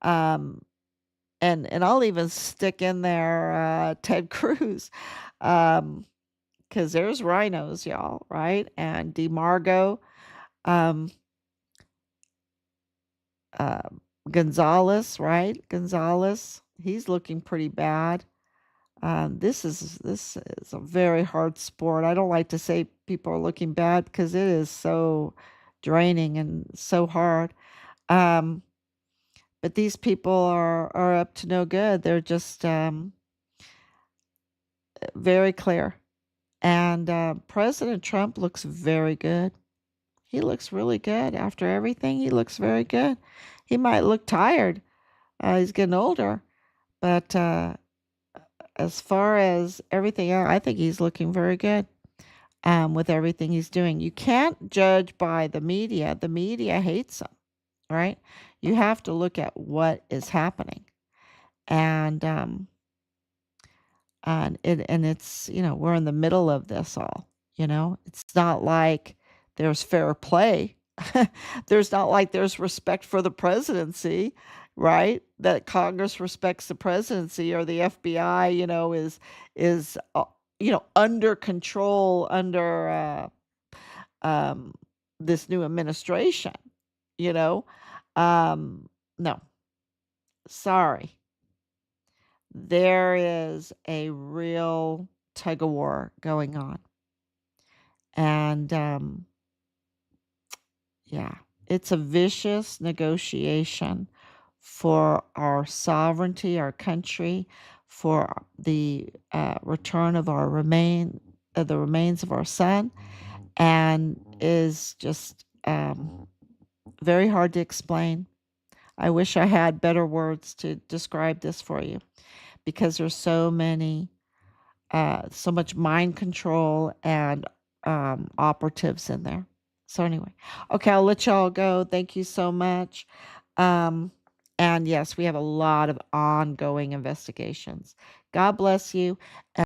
um, and I'll even stick in there Ted Cruz, because there's rhinos, y'all, right? And DeMargo, um, uh, Gonzalez, right? Gonzalez, he's looking pretty bad. This is a very hard sport. I don't like to say people are looking bad because it is so draining and so hard. Um, but these people are up to no good. They're just very clear. And President Trump looks very good. He looks really good after everything. He looks very good. He might look tired. He's getting older, but as far as everything else, I think he's looking very good. With everything he's doing. You can't judge by the media. The media hates him, right? You have to look at what is happening, and it's we're in the middle of this all. It's not like there's fair play. There's not like there's respect for the presidency, right? That Congress respects the presidency or the FBI, is under control under um, this new administration, you know? No, sorry. There is a real tug of war going on. And yeah, it's a vicious negotiation for our sovereignty, our country, for the return of the remains of our son, and is just very hard to explain. I wish I had better words to describe this for you because there's so much mind control and operatives in there. So anyway, okay, I'll let y'all go. Thank you so much. Um, and yes, we have a lot of ongoing investigations. God bless you.